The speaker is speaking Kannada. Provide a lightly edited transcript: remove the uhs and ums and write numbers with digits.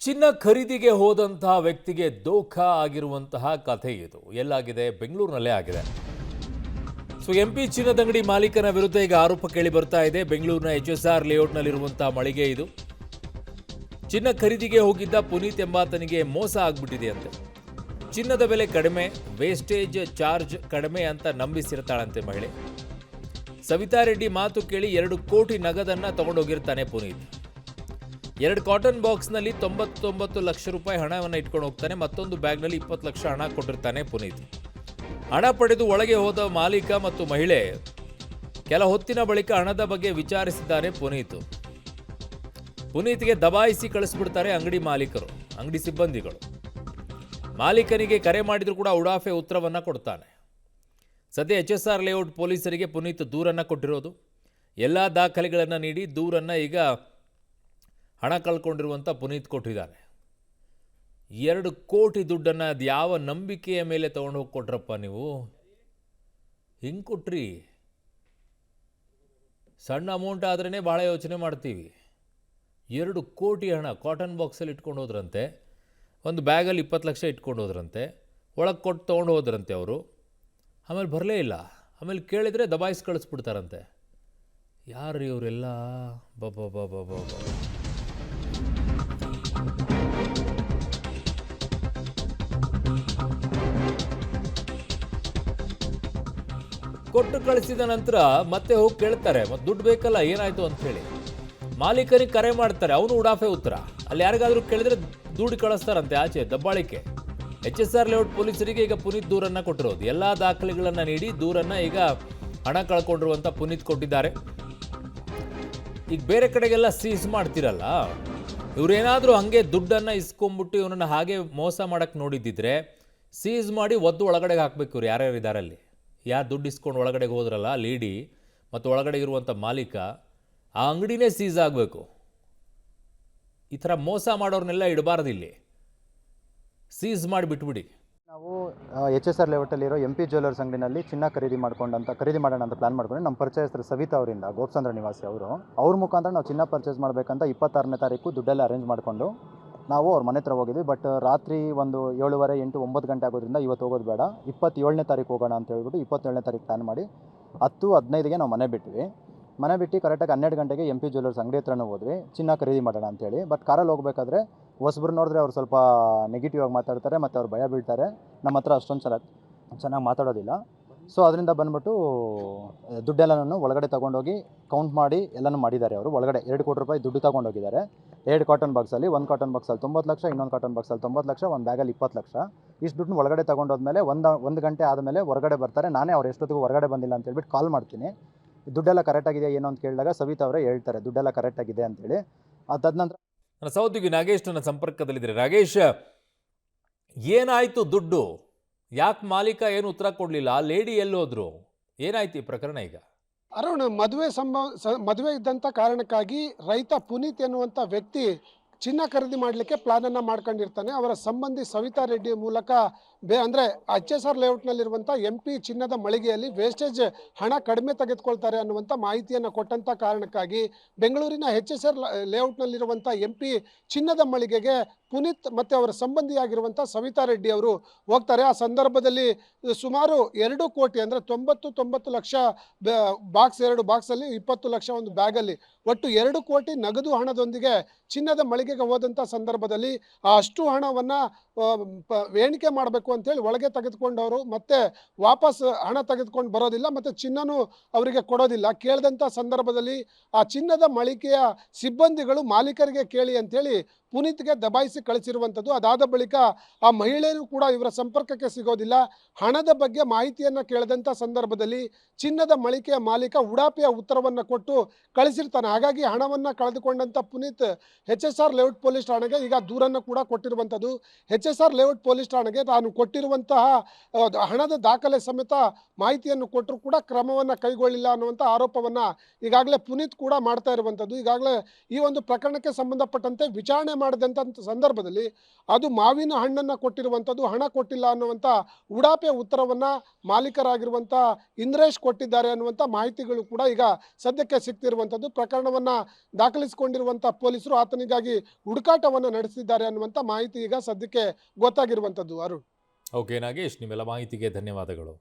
ಚಿನ್ನ ಖರೀದಿಗೆ ಹೋದಂತಹ ವ್ಯಕ್ತಿಗೆ ದೋಖಾ ಆಗಿರುವಂತಹ ಕಥೆ ಇದು. ಎಲ್ಲಾಗಿದೆ? ಬೆಂಗಳೂರಿನಲ್ಲೇ ಆಗಿದೆ. ಎಂಪಿ ಚಿನ್ನದಂಗಡಿ ಮಾಲೀಕನ ವಿರುದ್ಧ ಈಗ ಆರೋಪ ಕೇಳಿ ಬರ್ತಾ ಇದೆ. ಬೆಂಗಳೂರಿನ HSR ಲೇಔಟ್ನಲ್ಲಿರುವಂತಹ ಮಳಿಗೆ ಇದು. ಚಿನ್ನ ಖರೀದಿಗೆ ಹೋಗಿದ್ದ ಪುನೀತ್ ಎಂಬಾತನಿಗೆ ಮೋಸ ಆಗ್ಬಿಟ್ಟಿದೆ ಅಂತೆ. ಚಿನ್ನದ ಬೆಲೆ ಕಡಿಮೆ, ವೇಸ್ಟೇಜ್ ಚಾರ್ಜ್ ಕಡಿಮೆ ಅಂತ ನಂಬಿಸಿರ್ತಾಳಂತೆ ಮಹಿಳೆ. ಸವಿತಾ ರೆಡ್ಡಿ ಮಾತು ಕೇಳಿ 2 ಕೋಟಿ ನಗದನ್ನ ತಗೊಂಡೋಗಿರ್ತಾನೆ ಪುನೀತ್. 2 ಕಾಟನ್ ಬಾಕ್ಸ್ನಲ್ಲಿ 99 ಲಕ್ಷ ರೂಪಾಯಿ ಹಣವನ್ನು ಇಟ್ಕೊಂಡು ಹೋಗ್ತಾನೆ. ಮತ್ತೊಂದು ಬ್ಯಾಗ್ನಲ್ಲಿ 20 ಲಕ್ಷ ಹಣ ಕೊಟ್ಟಿರ್ತಾನೆ ಪುನೀತ್. ಹಣ ಪಡೆದು ಒಳಗೆ ಹೋದ ಮಾಲೀಕ ಮತ್ತು ಮಹಿಳೆ ಕೆಲ ಹೊತ್ತಿನ ಬಳಿಕ ಹಣದ ಬಗ್ಗೆ ವಿಚಾರಿಸಿದ್ದಾರೆ ಪುನೀತ್. ಪುನೀತ್ಗೆ ದಬಾಯಿಸಿ ಕಳಿಸ್ಬಿಡ್ತಾರೆ ಅಂಗಡಿ ಮಾಲೀಕರು, ಅಂಗಡಿ ಸಿಬ್ಬಂದಿಗಳು. ಮಾಲೀಕನಿಗೆ ಕರೆ ಮಾಡಿದ್ರು ಕೂಡ ಉಡಾಫೆ ಉತ್ತರವನ್ನ ಕೊಡ್ತಾನೆ. ಸದ್ಯ HSR ಲೇಔಟ್ ಪೊಲೀಸರಿಗೆ ಪುನೀತ್ ದೂರನ್ನ ಕೊಟ್ಟಿರೋದು. ಎಲ್ಲ ದಾಖಲೆಗಳನ್ನು ನೀಡಿ ದೂರನ್ನ ಈಗ ಹಣ ಕಳ್ಕೊಂಡಿರುವಂಥ ಪುನೀತ್ ಕೊಟ್ಟಿದ್ದಾನೆ. 2 ಕೋಟಿ ದುಡ್ಡನ್ನು ಅದು ಯಾವ ನಂಬಿಕೆಯ ಮೇಲೆ ತೊಗೊಂಡು ಹೋಗಿ ಕೊಟ್ರಪ್ಪ ನೀವು? ಹಿಂಗೆ ಕೊಟ್ರಿ? ಸಣ್ಣ ಅಮೌಂಟ್ ಆದ್ರೇ ಭಾಳ ಯೋಚನೆ ಮಾಡ್ತೀವಿ. 2 ಕೋಟಿ ಹಣ ಕಾಟನ್ ಬಾಕ್ಸಲ್ಲಿ ಇಟ್ಕೊಂಡು ಹೋದ್ರಂತೆ. ಒಂದು ಬ್ಯಾಗಲ್ಲಿ 20 ಲಕ್ಷ ಇಟ್ಕೊಂಡು ಹೋದ್ರಂತೆ. ಒಳಗೆ ಕೊಟ್ಟು ತೊಗೊಂಡು ಹೋದ್ರಂತೆ ಅವರು. ಆಮೇಲೆ ಬರಲೇ ಇಲ್ಲ. ಆಮೇಲೆ ಕೇಳಿದರೆ ದಬಾಯಿಸಿ ಕಳಿಸ್ಬಿಡ್ತಾರಂತೆ. ಯಾರು ಇವರೆಲ್ಲ? ಬಾಬಾ ಬಾಬಾ ಬಾಬಾ. ಕೊಟ್ಟು ಕಳಿಸಿದ ನಂತರ ಮತ್ತೆ ಹೋಗಿ ಕೇಳ್ತಾರೆ, ಮತ್ತೆ ದುಡ್ಡು ಬೇಕಲ್ಲ, ಏನಾಯಿತು ಅಂಥೇಳಿ. ಮಾಲೀಕನಿಗೆ ಕರೆ ಮಾಡ್ತಾರೆ, ಅವನು ಉಡಾಫೆ ಉತ್ತರ. ಅಲ್ಲಿ ಯಾರಿಗಾದರೂ ಕೇಳಿದರೆ ದುಡ್ಡು ಕಳಿಸ್ತಾರಂತೆ ಆಚೆ, ದಬ್ಬಾಳಿಕೆ. HSR ಲೇಔಟ್ ಪೊಲೀಸರಿಗೆ ಈಗ ಪುನೀತ್ ದೂರನ್ನು ಕೊಟ್ಟಿರೋದು. ಎಲ್ಲ ದಾಖಲೆಗಳನ್ನು ನೀಡಿ ದೂರನ್ನು ಈಗ ಹಣ ಕಳ್ಕೊಂಡಿರುವಂಥ ಪುನೀತ್ ಕೊಟ್ಟಿದ್ದಾರೆ. ಈಗ ಬೇರೆ ಕಡೆಗೆಲ್ಲ ಸೀಸ್ ಮಾಡ್ತಿರಲ್ಲ, ಇವರೇನಾದರೂ ಹಾಗೆ ದುಡ್ಡನ್ನು ಇಸ್ಕೊಂಡ್ಬಿಟ್ಟು ಇವನನ್ನು ಹಾಗೆ ಮೋಸ ಮಾಡೋಕ್ಕೆ ನೋಡಿದ್ದಿದ್ರೆ ಸೀಸ್ ಮಾಡಿ ಒದ್ದು ಒಳಗಡೆಗೆ ಹಾಕಬೇಕು. ಇವ್ರು ಯಾರ್ಯಾರು ಇದ್ದಾರೆ ಅಲ್ಲಿ, ಯಾರು ದುಡ್ಡು ಇಸ್ಕೊಂಡು ಒಳಗಡೆಗೆ ಹೋದ್ರಲ್ಲ ಲೀಡಿ ಮತ್ತು ಒಳಗಡೆ ಇರುವಂಥ ಮಾಲೀಕ, ಆ ಅಂಗಡಿನೇ ಸೀಸ್ ಆಗಬೇಕು. ಈ ಥರ ಮೋಸ ಮಾಡೋರನ್ನೆಲ್ಲ ಇಡಬಾರ್ದು, ಇಲ್ಲಿ ಸೀಸ್ ಮಾಡಿ ಬಿಟ್ಬಿಡಿ. ನಾವು HSR ಲೇಔಟಲ್ಲಿರೋ MP ಜ್ಯುವೆಲ್ಲರ್ಸ್ ಅಂಗಡಿನಲ್ಲಿ ಚಿನ್ನ ಖರೀದಿ ಮಾಡೋಣ ಅಂತ ಪ್ಲಾನ್ ಮಾಡ್ಕೊಂಡು ನಮ್ಮ ಪರ್ಚೇಸರ್ ಸವಿತಾ ಅವರಿಂದ, ಗೋಪ್ಸಂದ್ರ ನಿವಾಸಿ ಅವ್ರ ಮುಖಾಂತರ ನಾವು ಚಿನ್ನ ಪರ್ಚೇಸ್ ಮಾಡಬೇಕಂತ 26ನೇ ತಾರೀಕು ದುಡ್ಡೆಲ್ಲ ಅರೇಂಜ್ ಮಾಡಿಕೊಂಡು ನಾವು ಅವ್ರ ಮನೆ ಹತ್ರ ಹೋಗಿದ್ವಿ. ಬಟ್ ರಾತ್ರಿ ಒಂದು 7:30, 8, 9 ಗಂಟೆ ಆಗೋದ್ರಿಂದ ಇವತ್ತು ಹೋಗೋದು ಬೇಡ, 27ನೇ ತಾರೀಕು ಹೋಗೋಣ ಅಂತ ಹೇಳ್ಬಿಟ್ಟು 27ನೇ ತಾರೀಕು ಪ್ಲಾನ್ ಮಾಡಿ 10:15ಗೆ ನಾವು ಮನೆ ಬಿಟ್ವಿ. ಮನೆ ಬಿಟ್ಟು ಕರೆಕ್ಟಾಗಿ 12 ಗಂಟೆಗೆ MP ಜ್ಯುವೆಲ್ಲರ್ಸ್ ಅಂಗಡಿ ಹತ್ರನೂ ಹೋದ್ವಿ ಚಿನ್ನ ಖರೀದಿ ಮಾಡೋಣ ಅಂತೇಳಿ. ಬಟ್ ಕಾರಲ್ಲಿ ಹೋಗಬೇಕಾದ್ರೆ ಹೊಸಬ್ರು ನೋಡಿದ್ರೆ ಅವ್ರು ಸ್ವಲ್ಪ ನೆಗೆಟಿವ್ ಆಗಿ ಮಾತಾಡ್ತಾರೆ ಮತ್ತು ಅವ್ರು ಭಯ ಬೀಳ್ತಾರೆ. ನಮ್ಮ ಹತ್ರ ಅಷ್ಟೊಂದು ಚೆನ್ನಾಗಿ ಮಾತಾಡೋದಿಲ್ಲ. ಸೊ ಅದರಿಂದ ಬಂದ್ಬಿಟ್ಟು ದುಡ್ಡೆಲ್ಲನೂ ಒಳಗಡೆ ತೊಗೊಂಡೋಗಿ ಕೌಂಟ್ ಮಾಡಿ ಎಲ್ಲನೂ ಮಾಡಿದ್ದಾರೆ ಅವರು. ಒಳಗಡೆ 2 ಕೋಟಿ ರೂಪಾಯಿ ದುಡ್ಡು ತೊಗೊಂಡೋಗಿದ್ದಾರೆ. 2 ಕಾಟನ್ ಬಾಕ್ಸಲ್ಲಿ, 1 ಕಾಟನ್ ಬಾಕ್ಸಲ್ಲಿ 90 ಲಕ್ಷ, ಇನ್ನೊಂದು ಕಾಟನ್ ಬಾಕ್ಸಲ್ಲಿ 90 ಲಕ್ಷ, ಒಂದು ಬ್ಯಾಗಲ್ಲಿ 20 ಲಕ್ಷ. ಇಷ್ಟು ದುಡ್ಡು ಒಳಗಡೆ ತೊಗೊಂಡೋದ್ಮೇಲೆ ಒಂದು ಗಂಟೆ ಆದಮೇಲೆ ಹೊರಗಡೆ ಬರ್ತಾರೆ. ನಾನೇ ಅವ್ರು ಎಷ್ಟೊತ್ತಿಗೂ ಹೊರಗಡೆ ಬಂದಿಲ್ಲ ಅಂತ ಹೇಳ್ಬಿಟ್ಟು ಕಾಲ್ ಮಾಡ್ತೀನಿ. ದುಡ್ಡೆಲ್ಲ ಕರೆಕ್ಟಾಗಿದೆ ಏನು ಅಂತ ಕೇಳಿದಾಗ ಸವಿತಾ ಅವರೇ ಹೇಳ್ತಾರೆ ದುಡ್ಡೆಲ್ಲ ಕರೆಕ್ಟಾಗಿದೆ ಅಂತೇಳಿ. ಅದಾದ ನಂತರ ನನ್ನ ಸಹೋದ್ಯೋಗಿ ನಾಗೇಶ್ ನನ್ನ ಸಂಪರ್ಕದಲ್ಲಿದ್ದಾರೆ. ನಾಗೇಶ್, ಏನಾಯಿತು ದುಡ್ಡು? ಯಾಕೆ ಮಾಲೀಕ ಏನು ಉತ್ತರ ಕೊಡಲಿಲ್ಲ? ಆ ಲೇಡಿ ಎಲ್ಲಿ ಹೋದ್ರು? ಏನಾಯ್ತು ಈ ಪ್ರಕರಣ ಈಗ? ಅರುಣ್, ಮದುವೆ ಇದ್ದಂಥ ಕಾರಣಕ್ಕಾಗಿ ರೈತ ಪುನೀತ್ ಎನ್ನುವಂಥ ವ್ಯಕ್ತಿ ಚಿನ್ನ ಖರೀದಿ ಮಾಡಲಿಕ್ಕೆ ಪ್ಲಾನನ್ನು ಮಾಡ್ಕೊಂಡಿರ್ತಾನೆ. ಅವರ ಸಂಬಂಧಿ ಸವಿತಾ ರೆಡ್ಡಿ ಮೂಲಕ ಅಂದರೆ HSR ಲೇಔಟ್ನಲ್ಲಿರುವಂಥ MP ಚಿನ್ನದ ಮಳಿಗೆಯಲ್ಲಿ ವೇಸ್ಟೇಜ್ ಹಣ ಕಡಿಮೆ ತೆಗೆದುಕೊಳ್ತಾರೆ ಅನ್ನುವಂಥ ಮಾಹಿತಿಯನ್ನು ಕೊಟ್ಟಂಥ ಕಾರಣಕ್ಕಾಗಿ ಬೆಂಗಳೂರಿನ HSR ಲೇಔಟ್ನಲ್ಲಿರುವಂಥ MP ಚಿನ್ನದ ಮಳಿಗೆಗೆ ಪುನೀತ್ ಮತ್ತು ಅವರ ಸಂಬಂಧಿಯಾಗಿರುವಂಥ ಸವಿತಾ ರೆಡ್ಡಿ ಅವರು ಹೋಗ್ತಾರೆ. ಆ ಸಂದರ್ಭದಲ್ಲಿ ಸುಮಾರು 2 ಕೋಟಿ ಅಂದರೆ 90 ಲಕ್ಷ ಬಾಕ್ಸ್, 2 ಬಾಕ್ಸಲ್ಲಿ 20 ಲಕ್ಷ ಒಂದು ಬ್ಯಾಗಲ್ಲಿ, ಒಟ್ಟು 2 ಕೋಟಿ ನಗದು ಹಣದೊಂದಿಗೆ ಚಿನ್ನದ ಮಳಿಗೆಗೆ ಹೋದಂಥ ಸಂದರ್ಭದಲ್ಲಿ ಅಷ್ಟು ಹಣವನ್ನು ಎಣಿಕೆ ಮಾಡಬೇಕು ಅಂತೇಳಿ ಒಳಗೆ ತೆಗೆದುಕೊಂಡವರು ಮತ್ತೆ ವಾಪಸ್ ಹಣ ತೆಗೆದುಕೊಂಡು ಬರೋದಿಲ್ಲ, ಮತ್ತು ಚಿನ್ನನೂ ಅವರಿಗೆ ಕೊಡೋದಿಲ್ಲ. ಕೇಳಿದಂಥ ಸಂದರ್ಭದಲ್ಲಿ ಆ ಚಿನ್ನದ ಮಳಿಗೆಯ ಸಿಬ್ಬಂದಿಗಳು ಮಾಲೀಕರಿಗೆ ಕೇಳಿ ಅಂತೇಳಿ ಪುನೀತ್ಗೆ ದಬಾಯಿಸಿ ಕಳಿಸಿರುವಂಥದ್ದು. ಅದಾದ ಬಳಿಕ ಆ ಮಹಿಳೆಯರು ಕೂಡ ಇವರ ಸಂಪರ್ಕಕ್ಕೆ ಸಿಗೋದಿಲ್ಲ. ಹಣದ ಬಗ್ಗೆ ಮಾಹಿತಿಯನ್ನು ಕೇಳಿದಂಥ ಸಂದರ್ಭದಲ್ಲಿ ಚಿನ್ನದ ಮಳಿಗೆಯ ಮಾಲೀಕ ಉಡಾಪೆಯ ಉತ್ತರವನ್ನು ಕೊಟ್ಟು ಕಳಿಸಿರ್ತಾನೆ. ಹಾಗಾಗಿ ಹಣವನ್ನು ಕಳೆದುಕೊಂಡಂಥ ಪುನೀತ್ HSR ಲೇಔಟ್ ಪೊಲೀಸ್ ಠಾಣೆಗೆ ಈಗ ದೂರನ್ನು ಕೂಡ ಕೊಟ್ಟಿರುವಂಥದ್ದು. HSR ಲೇಔಟ್ ಪೊಲೀಸ್ ಠಾಣೆಗೆ ತಾನು ಕೊಟ್ಟಿರುವಂತಹ ಹಣದ ದಾಖಲೆ ಸಮೇತ ಮಾಹಿತಿಯನ್ನು ಕೊಟ್ಟರು ಕೂಡ ಕ್ರಮವನ್ನು ಕೈಗೊಳ್ಳಿಲ್ಲ ಅನ್ನುವಂಥ ಆರೋಪವನ್ನು ಈಗಾಗಲೇ ಪುನೀತ್ ಕೂಡ ಮಾಡ್ತಾ ಇರುವಂಥದ್ದು. ಈಗಾಗಲೇ ಈ ಒಂದು ಪ್ರಕರಣಕ್ಕೆ ಸಂಬಂಧಪಟ್ಟಂತೆ ವಿಚಾರಣೆ ಮಾಡಿದಂಥ ಸಂದರ್ಭದಲ್ಲಿ ಅದು ಮಾವಿನ ಹಣ್ಣನ್ನು ಕೊಟ್ಟಿರುವಂಥದ್ದು, ಹಣ ಕೊಟ್ಟಿಲ್ಲ ಅನ್ನುವಂಥ ಉಡಾಪೆ ಉತ್ತರವನ್ನು ಮಾಲೀಕರಾಗಿರುವಂಥ ಇಂದ್ರೇಶ್ ಕೊಟ್ಟಿದ್ದಾರೆ ಅನ್ನುವಂಥ ಮಾಹಿತಿಗಳು ಕೂಡ ಈಗ ಸದ್ಯಕ್ಕೆ ಸಿಗ್ತಿರುವಂಥದ್ದು. ಪ್ರಕರಣವನ್ನು ದಾಖಲಿಸಿಕೊಂಡಿರುವಂಥ ಪೊಲೀಸರು ಆತನಿಗಾಗಿ ಹುಡುಕಾಟವನ್ನು ನಡೆಸಿದ್ದಾರೆ ಅನ್ನುವಂಥ ಮಾಹಿತಿ ಈಗ ಸದ್ಯಕ್ಕೆ ಗೊತ್ತಾಗಿರುವಂಥದ್ದು. ಅರುಣ್. ಓಕೆ ನಾಗೇಶ್, ನಿಮ್ಮೆಲ್ಲ ಮಾಹಿತಿಗೆ ಧನ್ಯವಾದಗಳು.